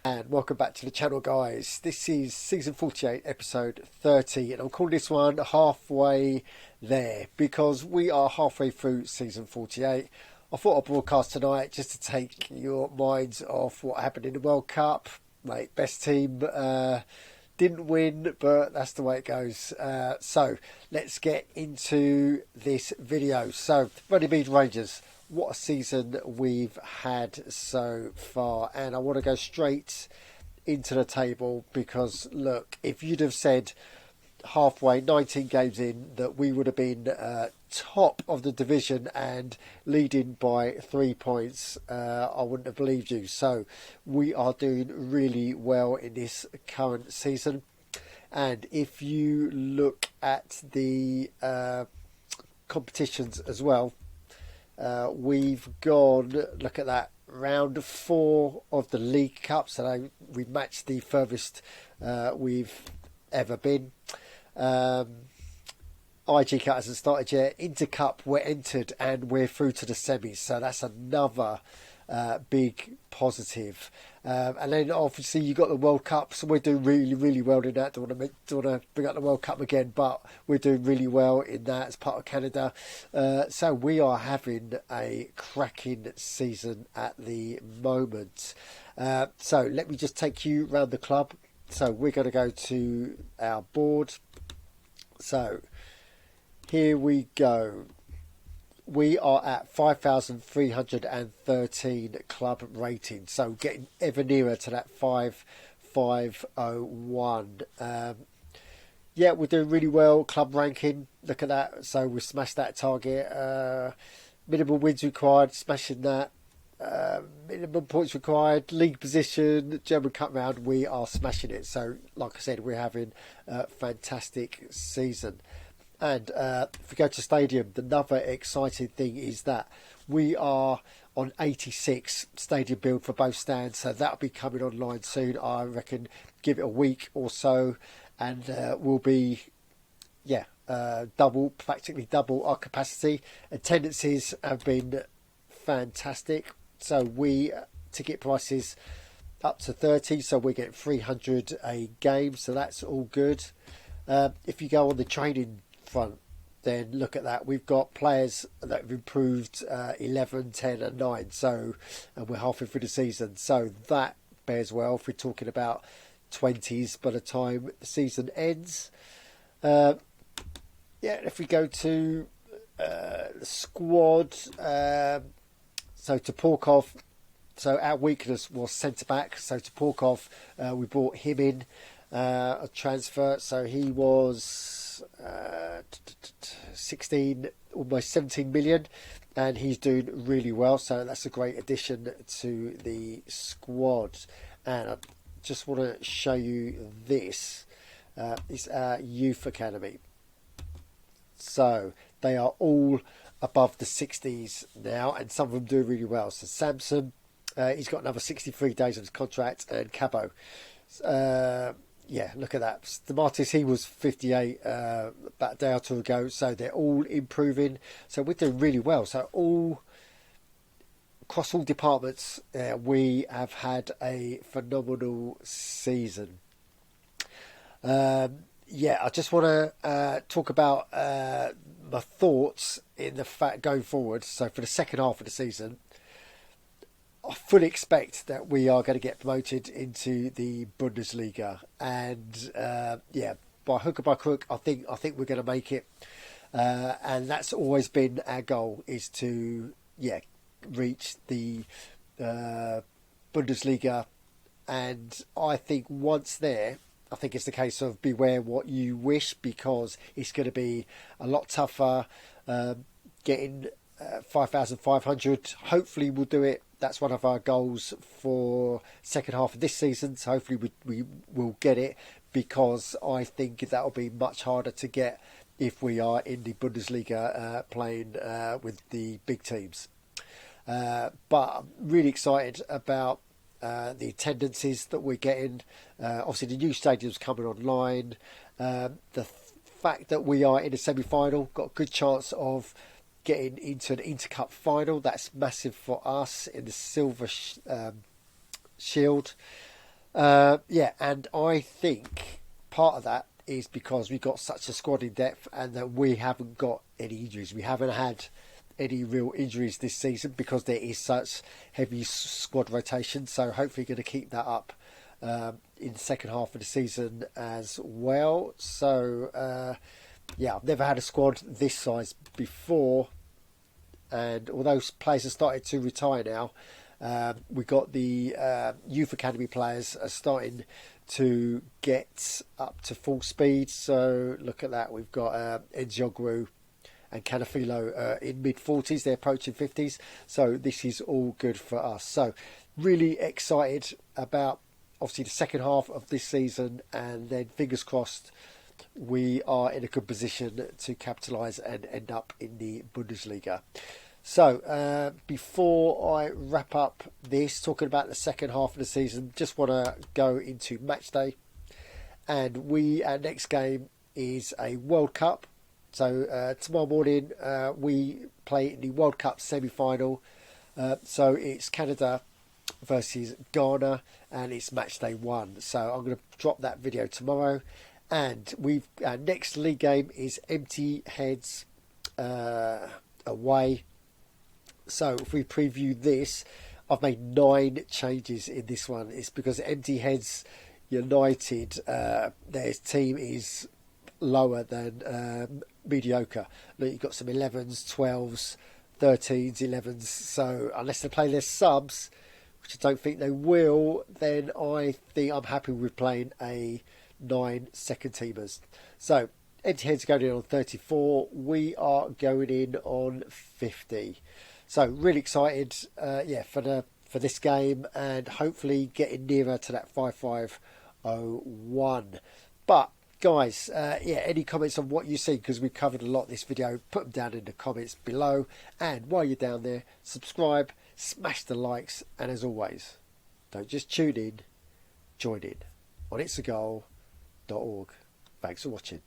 And welcome back to the channel, guys. This is season 48 episode 30, and I'm calling this one halfway there because we are halfway through season 48. I thought I'd broadcast tonight just to take your minds off what happened in the World Cup. Mate, best team didn't win, but that's the way it goes. So let's get into this video. So Runnymede Rangers, what a season we've had so far, and I want to go straight into the table because look, if you'd have said halfway 19 games in that we would have been top of the division and leading by 3 points, I wouldn't have believed you. So we are doing really well in this current season, and if you look at the competitions as well, we've gone, look at that, round 4 of the League Cup, so we matched the furthest we've ever been. IG Cup hasn't started yet. Inter Cup, we're entered and we're through to the semis, so that's another big positive. And then obviously you got the World Cup, so we're doing really well in that. Don't want to bring up the World Cup again, but we're doing really well in that as part of Canada. So we are having a cracking season at the moment. So let me just take you around the club. So we're going to go to our board. So here we go. We are at 5,313 club rating, so getting ever nearer to that 5,501. Yeah, we're doing really well. Club ranking, look at that. So we smashed that target. Minimum wins required, smashing that. Minimum points required. League position, German Cup round, we are smashing it. So, like I said, we're having a fantastic season. And if we go to stadium, another exciting thing is that we are on 86 stadium build for both stands, so that'll be coming online soon. I reckon give it a week or so, and we'll be practically double our capacity. Attendances have been fantastic, so we ticket prices up to 30, so we're getting 300 a game, so that's all good. If you go on the training front, then look at that, we've got players that have improved 11, 10 and 9, so and we're halfway through the season, so that bears well if we're talking about 20s by the time the season ends. If we go to the squad, so Toporkov, so our weakness was centre back, so Toporkov, we brought him in a transfer, so he was 16, almost 17 million, and he's doing really well, so that's a great addition to the squad. And I just want to show you this. It's our youth academy, so they are all above the 60s now, and some of them do really well. So Samson, he's got another 63 days on his contract, and Cabo, yeah, look at that. Stamatis, he was 58 about a day or two ago. So they're all improving. So we're doing really well. So all across all departments, we have had a phenomenal season. I just want to talk about my thoughts in the fact going forward. So for the second half of the season, I fully expect that we are going to get promoted into the Bundesliga, and by hook or by crook, I think we're going to make it, and that's always been our goal, is to reach the Bundesliga, and I think once there, I think it's the case of beware what you wish, because it's going to be a lot tougher getting 5,500. Hopefully we'll do it. That's one of our goals for second half of this season, so hopefully we will get it, because I think that'll be much harder to get if we are in the Bundesliga playing with the big teams. But I'm really excited about the attendances that we're getting. Obviously the new stadium's coming online. The fact that we are in a semi-final, got a good chance of getting into an Intercup final. That's massive for us in the Silver Shield. Yeah, and I think part of that is because we've got such a squad in depth and that we haven't got any injuries. We haven't had any real injuries this season because there is such heavy squad rotation. So hopefully going to keep that up in the second half of the season as well. So yeah, I've never had a squad this size before, and although players have started to retire now, we've got the youth academy players are starting to get up to full speed. So look at that, we've got Nzogwu and Canafilo in mid-40s, they're approaching 50s. So this is all good for us. So really excited about obviously the second half of this season, and then fingers crossed we are in a good position to capitalise and end up in the Bundesliga. So before I wrap up this, talking about the second half of the season, just want to go into match day. And our next game is a World Cup. So tomorrow morning we play in the World Cup semi-final. So it's Canada versus Ghana, and it's match day 1. So I'm going to drop that video tomorrow. And our next league game is Empty Heads away. So if we preview this, I've made 9 changes in this one. It's because Empty Heads United, their team is lower than mediocre. Look, you've got some 11s, 12s, 13s, 11s. So unless they play their subs, which I don't think they will, then I think I'm happy with playing a 9 second teamers. So Empty Heads going in on 34. We are going in on 50. So really excited, yeah, for this game, and hopefully getting nearer to that 5501. But guys, yeah, any comments on what you see, because we've covered a lot in this video, put them down in the comments below. And while you're down there, subscribe, smash the likes, and as always, don't just tune in, join in on itsagol.org. Thanks for watching.